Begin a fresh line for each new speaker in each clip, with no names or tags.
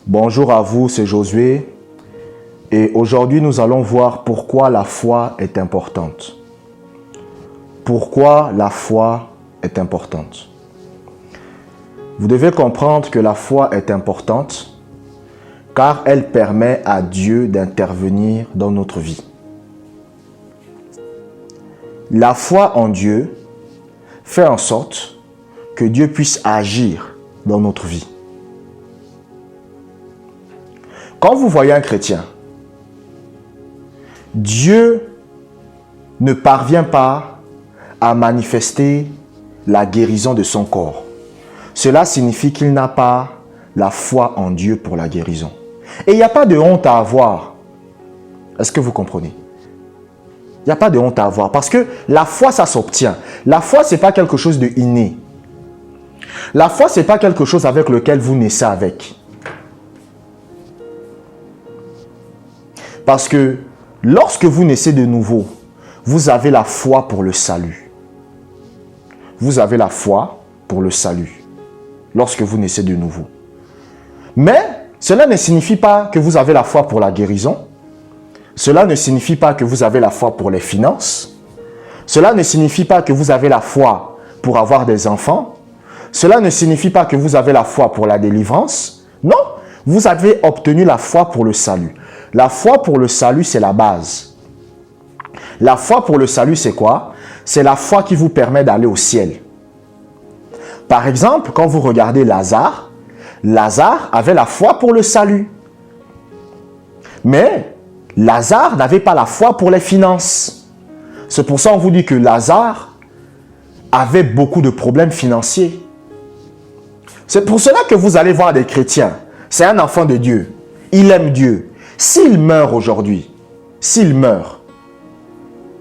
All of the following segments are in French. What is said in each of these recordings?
Bonjour à vous, c'est Josué et aujourd'hui nous allons voir pourquoi la foi est importante. Pourquoi la foi est importante. Vous devez comprendre que la foi est importante car elle permet à Dieu d'intervenir dans notre vie. La foi en Dieu fait en sorte que Dieu puisse agir dans notre vie. Quand vous voyez un chrétien, Dieu ne parvient pas à manifester la guérison de son corps. Cela signifie qu'il n'a pas la foi en Dieu pour la guérison. Et il n'y a pas de honte à avoir. Est-ce que vous comprenez? Il n'y a pas de honte à avoir parce que la foi, ça s'obtient. La foi, ce n'est pas quelque chose de inné. La foi, ce n'est pas quelque chose avec lequel vous naissez avec. Parce que lorsque vous naissez de nouveau, vous avez la foi pour le salut. Vous avez la foi pour le salut lorsque vous naissez de nouveau. Mais cela ne signifie pas que vous avez la foi pour la guérison. Cela ne signifie pas que vous avez la foi pour les finances. Cela ne signifie pas que vous avez la foi pour avoir des enfants. Cela ne signifie pas que vous avez la foi pour la délivrance. Non, vous avez obtenu la foi pour le salut. La foi pour le salut, c'est la base. La foi pour le salut, c'est quoi? C'est la foi qui vous permet d'aller au ciel. Par exemple, quand vous regardez Lazare, Lazare avait la foi pour le salut. Mais Lazare n'avait pas la foi pour les finances. C'est pour ça qu'on vous dit que Lazare avait beaucoup de problèmes financiers. C'est pour cela que vous allez voir des chrétiens. C'est un enfant de Dieu. Il aime Dieu. S'il meurt aujourd'hui, s'il meurt,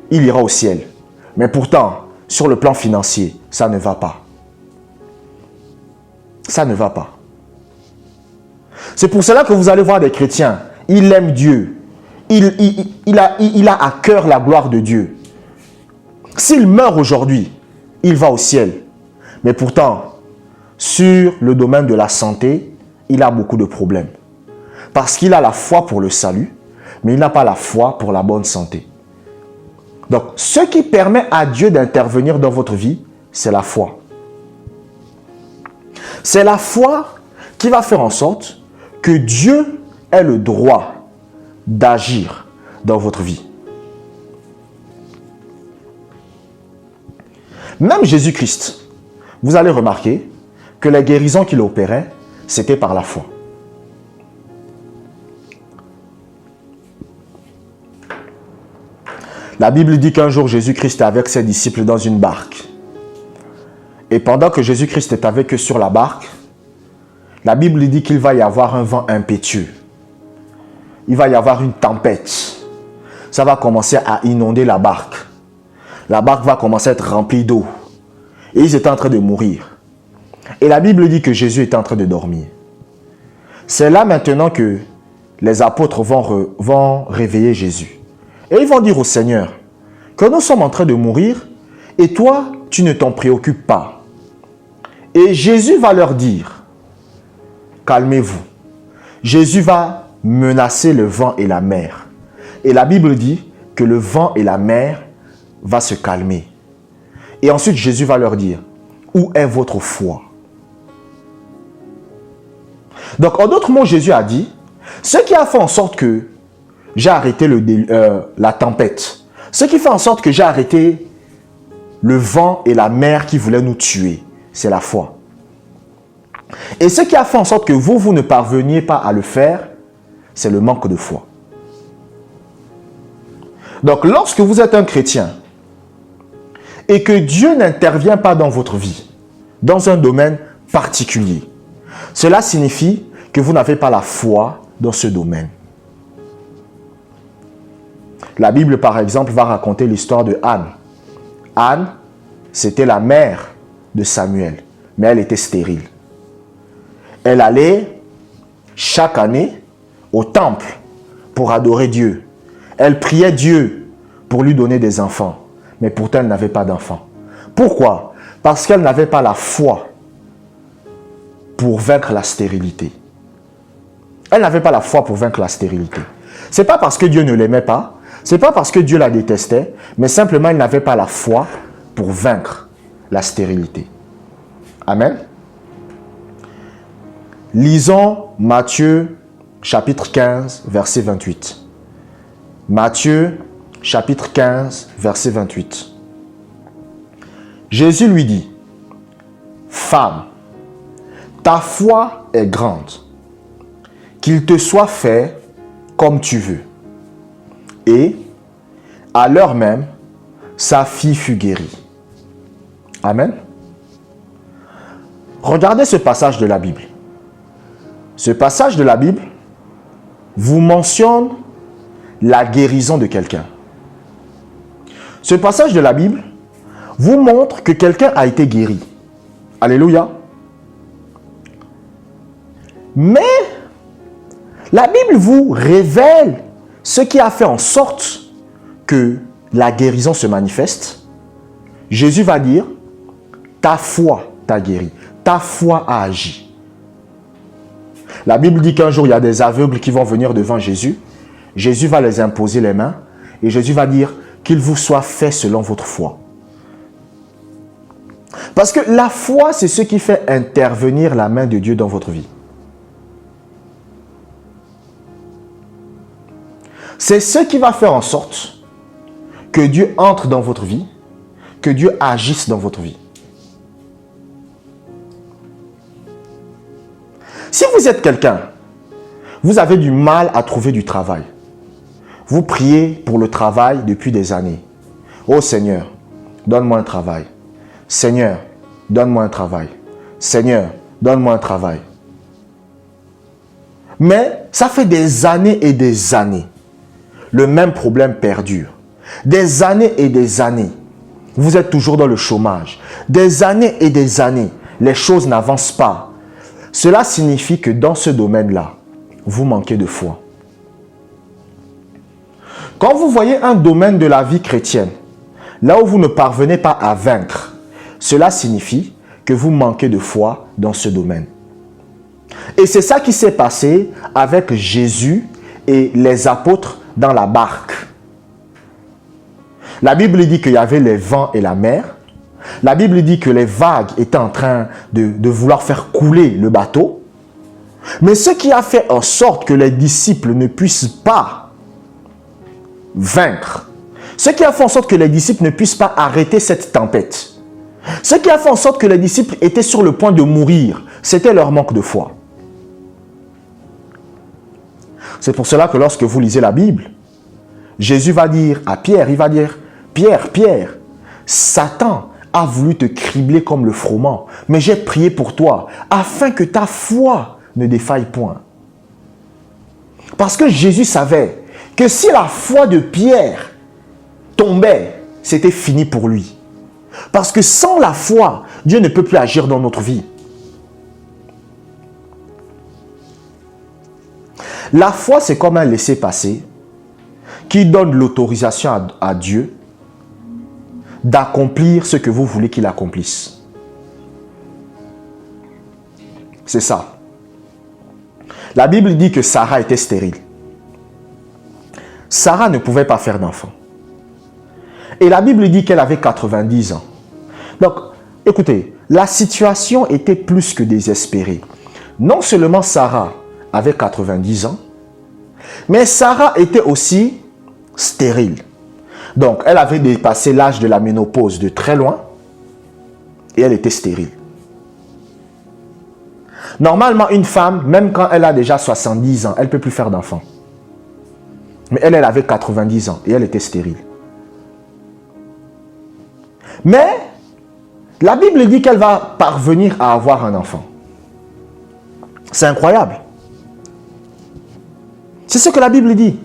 il ira au ciel. Mais pourtant, sur le plan financier, ça ne va pas. Ça ne va pas. C'est pour cela que vous allez voir des chrétiens. Il aime Dieu. Il a à cœur la gloire de Dieu. S'il meurt aujourd'hui, il va au ciel. Mais pourtant, sur le domaine de la santé, il a beaucoup de problèmes. Parce qu'il a la foi pour le salut, mais il n'a pas la foi pour la bonne santé. Donc, ce qui permet à Dieu d'intervenir dans votre vie, c'est la foi. C'est la foi qui va faire en sorte que Dieu ait le droit d'agir dans votre vie. Même Jésus-Christ, vous allez remarquer que les guérisons qu'il opérait, c'était par la foi. La Bible dit qu'un jour, Jésus-Christ est avec ses disciples dans une barque. Et pendant que Jésus-Christ est avec eux sur la barque, la Bible dit qu'il va y avoir un vent impétueux. Il va y avoir une tempête. Ça va commencer à inonder la barque. La barque va commencer à être remplie d'eau. Et ils étaient en train de mourir. Et la Bible dit que Jésus était en train de dormir. C'est là maintenant que les apôtres vont réveiller Jésus. Et ils vont dire au Seigneur que nous sommes en train de mourir et toi, tu ne t'en préoccupes pas. Et Jésus va leur dire, calmez-vous. Jésus va menacer le vent et la mer. Et la Bible dit que le vent et la mer vont se calmer. Et ensuite, Jésus va leur dire, où est votre foi? Donc, en d'autres mots, Jésus a dit, ce qui a fait en sorte que j'ai arrêté la tempête. Ce qui fait en sorte que j'ai arrêté le vent et la mer qui voulaient nous tuer. C'est la foi. Et ce qui a fait en sorte que vous ne parveniez pas à le faire, c'est le manque de foi. Donc, lorsque vous êtes un chrétien et que Dieu n'intervient pas dans votre vie, dans un domaine particulier, cela signifie que vous n'avez pas la foi dans ce domaine. La Bible, par exemple, va raconter l'histoire de Anne. Anne, c'était la mère de Samuel, mais elle était stérile. Elle allait chaque année au temple pour adorer Dieu. Elle priait Dieu pour lui donner des enfants, mais pourtant elle n'avait pas d'enfants. Pourquoi? Parce qu'elle n'avait pas la foi pour vaincre la stérilité. Elle n'avait pas la foi pour vaincre la stérilité. Ce n'est pas parce que Dieu ne l'aimait pas, ce n'est pas parce que Dieu la détestait, mais simplement elle n'avait pas la foi pour vaincre la stérilité. Amen. Lisons Matthieu chapitre 15, verset 28. Matthieu chapitre 15, verset 28. Jésus lui dit, « Femme, ta foi est grande, qu'il te soit fait comme tu veux. » Et, à l'heure même, sa fille fut guérie. Amen. Regardez ce passage de la Bible. Ce passage de la Bible vous mentionne la guérison de quelqu'un. Ce passage de la Bible vous montre que quelqu'un a été guéri. Alléluia. Mais la Bible vous révèle ce qui a fait en sorte que la guérison se manifeste. Jésus va dire, ta foi t'a guéri, ta foi a agi. La Bible dit qu'un jour, il y a des aveugles qui vont venir devant Jésus. Jésus va les imposer les mains et Jésus va dire qu'il vous soit fait selon votre foi. Parce que la foi, c'est ce qui fait intervenir la main de Dieu dans votre vie. C'est ce qui va faire en sorte que Dieu entre dans votre vie, que Dieu agisse dans votre vie. Si vous êtes quelqu'un, vous avez du mal à trouver du travail. Vous priez pour le travail depuis des années. Oh Seigneur, donne-moi un travail. Seigneur, donne-moi un travail. Seigneur, donne-moi un travail. Mais ça fait des années et des années. Le même problème perdure. Des années et des années. Vous êtes toujours dans le chômage. Des années et des années. Les choses n'avancent pas. Cela signifie que dans ce domaine-là, vous manquez de foi. Quand vous voyez un domaine de la vie chrétienne, là où vous ne parvenez pas à vaincre, cela signifie que vous manquez de foi dans ce domaine. Et c'est ça qui s'est passé avec Jésus et les apôtres dans la barque. La Bible dit qu'il y avait les vents et la mer. La Bible dit que les vagues étaient en train de vouloir faire couler le bateau. Mais ce qui a fait en sorte que les disciples ne puissent pas vaincre, ce qui a fait en sorte que les disciples ne puissent pas arrêter cette tempête, ce qui a fait en sorte que les disciples étaient sur le point de mourir, c'était leur manque de foi. C'est pour cela que lorsque vous lisez la Bible, Jésus va dire à Pierre, il va dire, Pierre, Pierre, Satan a voulu te cribler comme le froment, mais j'ai prié pour toi, afin que ta foi ne défaille point. Parce que Jésus savait que si la foi de Pierre tombait, c'était fini pour lui. Parce que sans la foi, Dieu ne peut plus agir dans notre vie. La foi, c'est comme un laissez-passer qui donne l'autorisation à Dieu d'accomplir ce que vous voulez qu'il accomplisse. C'est ça. La Bible dit que Sarah était stérile. Sarah ne pouvait pas faire d'enfant. Et la Bible dit qu'elle avait 90 ans. Donc, écoutez, la situation était plus que désespérée. Non seulement Sarah avait 90 ans, mais Sarah était aussi stérile. Donc, elle avait dépassé l'âge de la ménopause de très loin et elle était stérile. Normalement, une femme, même quand elle a déjà 70 ans, elle ne peut plus faire d'enfant. Mais elle avait 90 ans et elle était stérile. Mais la Bible dit qu'elle va parvenir à avoir un enfant. C'est incroyable. C'est ce que la Bible dit.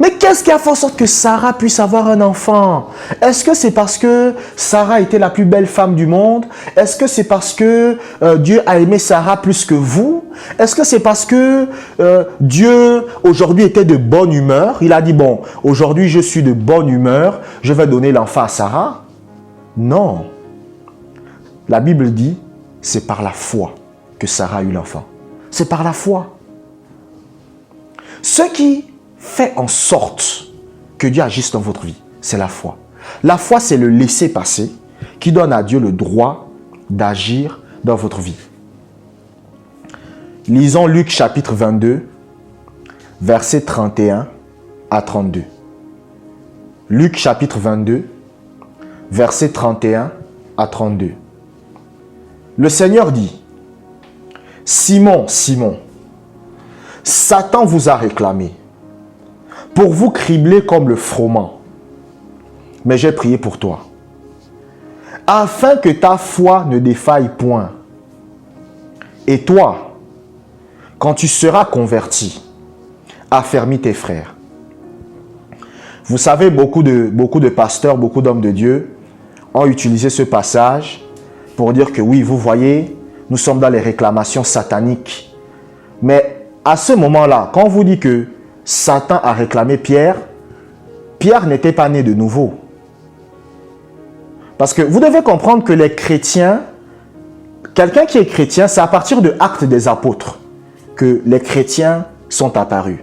Mais qu'est-ce qui a fait en sorte que Sarah puisse avoir un enfant? Est-ce que c'est parce que Sarah était la plus belle femme du monde? Est-ce que c'est parce que Dieu a aimé Sarah plus que vous? Est-ce que c'est parce que Dieu aujourd'hui était de bonne humeur? Il a dit, bon, aujourd'hui je suis de bonne humeur, je vais donner l'enfant à Sarah? Non. La Bible dit, c'est par la foi que Sarah a eu l'enfant. C'est par la foi. Ce qui fait en sorte que Dieu agisse dans votre vie, c'est la foi. La foi, c'est le laisser-passer qui donne à Dieu le droit d'agir dans votre vie. Lisons Luc chapitre 22, versets 31 à 32. Luc chapitre 22, versets 31 à 32. Le Seigneur dit, « Simon, Simon, Satan vous a réclamé pour vous cribler comme le froment. Mais j'ai prié pour toi, afin que ta foi ne défaille point. Et toi, quand tu seras converti, affermis tes frères. » Vous savez, beaucoup de pasteurs, beaucoup d'hommes de Dieu ont utilisé ce passage pour dire que oui, vous voyez, nous sommes dans les réclamations sataniques. Mais à ce moment-là, quand on vous dit que Satan a réclamé Pierre, Pierre n'était pas né de nouveau. Parce que vous devez comprendre que les chrétiens, quelqu'un qui est chrétien, c'est à partir de Actes des Apôtres que les chrétiens sont apparus.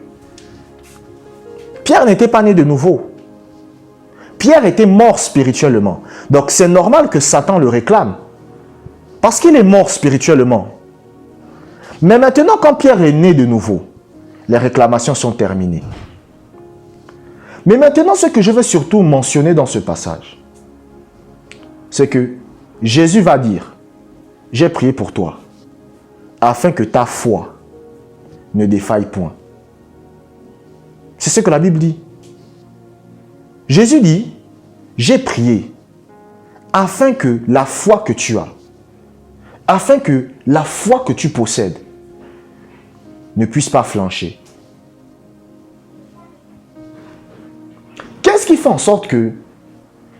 Pierre n'était pas né de nouveau. Pierre était mort spirituellement. Donc c'est normal que Satan le réclame. Parce qu'il est mort spirituellement. Mais maintenant, quand Pierre est né de nouveau, les réclamations sont terminées. Mais maintenant, ce que je veux surtout mentionner dans ce passage, c'est que Jésus va dire, « J'ai prié pour toi, afin que ta foi ne défaille point. » C'est ce que la Bible dit. Jésus dit, « J'ai prié, afin que la foi que tu as, afin que la foi que tu possèdes ne puisse pas flancher. » Qu'est-ce qui fait en sorte que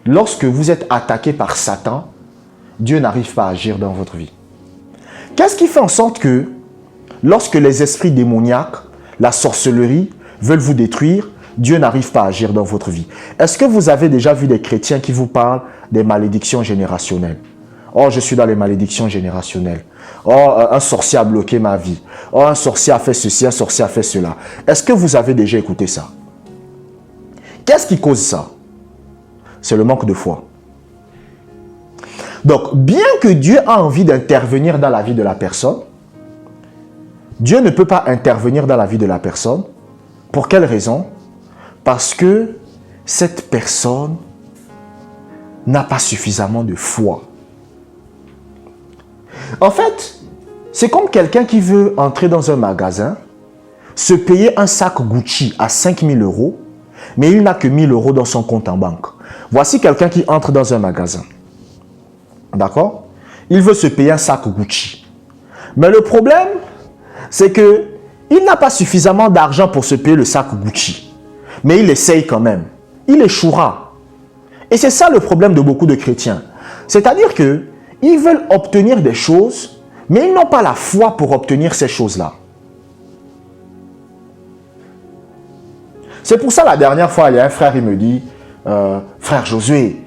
lorsque vous êtes attaqué par Satan, Dieu n'arrive pas à agir dans votre vie? Qu'est-ce qui fait en sorte que lorsque les esprits démoniaques, la sorcellerie veulent vous détruire, Dieu n'arrive pas à agir dans votre vie? Est-ce que vous avez déjà vu des chrétiens qui vous parlent des malédictions générationnelles? Oh, je suis dans les malédictions générationnelles. Oh, un sorcier a bloqué ma vie. Oh, un sorcier a fait ceci, un sorcier a fait cela. Est-ce que vous avez déjà écouté ça? Qu'est-ce qui cause ça? C'est le manque de foi. Donc, bien que Dieu a envie d'intervenir dans la vie de la personne, Dieu ne peut pas intervenir dans la vie de la personne. Pour quelle raison? Parce que cette personne n'a pas suffisamment de foi. En fait, c'est comme quelqu'un qui veut entrer dans un magasin, se payer un sac Gucci à 5 000 €, mais il n'a que 1 000 € dans son compte en banque. Voici quelqu'un qui entre dans un magasin. D'accord? Il veut se payer un sac Gucci. Mais le problème, c'est que il n'a pas suffisamment d'argent pour se payer le sac Gucci. Mais il essaye quand même. Il échouera. Et c'est ça le problème de beaucoup de chrétiens. C'est-à-dire que ils veulent obtenir des choses, mais ils n'ont pas la foi pour obtenir ces choses-là. C'est pour ça, la dernière fois, il y a un frère, il me dit, frère Josué,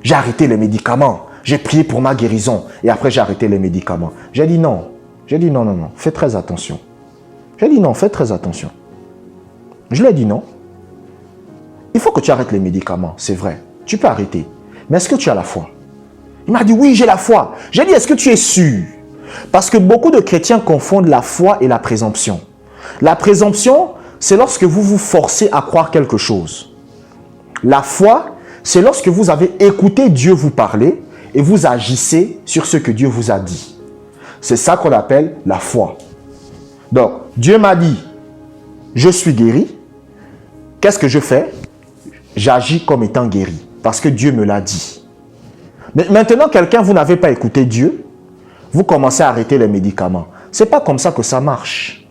j'ai arrêté les médicaments. J'ai prié pour ma guérison. Et après, j'ai arrêté les médicaments. J'ai dit non. J'ai dit non, non, non. Fais très attention. J'ai dit non, fais très attention. Je lui ai dit non. Il faut que tu arrêtes les médicaments. C'est vrai. Tu peux arrêter. Mais est-ce que tu as la foi? Il m'a dit oui, j'ai la foi. J'ai dit, est-ce que tu es sûr? Parce que beaucoup de chrétiens confondent la foi et la présomption. La présomption, c'est lorsque vous vous forcez à croire quelque chose. La foi, c'est lorsque vous avez écouté Dieu vous parler et vous agissez sur ce que Dieu vous a dit. C'est ça qu'on appelle la foi. Donc, Dieu m'a dit, je suis guéri. Qu'est-ce que je fais? J'agis comme étant guéri parce que Dieu me l'a dit. Mais maintenant, quelqu'un, vous n'avez pas écouté Dieu, vous commencez à arrêter les médicaments. Ce n'est pas comme ça que ça marche.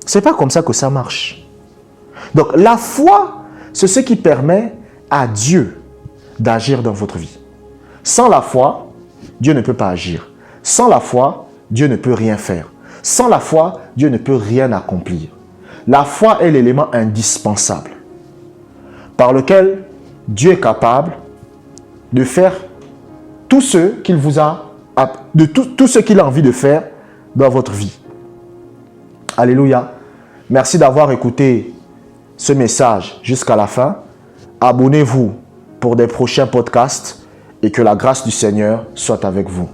Ce n'est pas comme ça que ça marche. Donc, la foi, c'est ce qui permet à Dieu d'agir dans votre vie. Sans la foi, Dieu ne peut pas agir. Sans la foi, Dieu ne peut rien faire. Sans la foi, Dieu ne peut rien accomplir. La foi est l'élément indispensable par lequel Dieu est capable de faire tout ce qu'il vous a, tout ce qu'il a envie de faire dans votre vie. Alléluia. Merci d'avoir écouté ce message jusqu'à la fin. Abonnez-vous pour des prochains podcasts et que la grâce du Seigneur soit avec vous.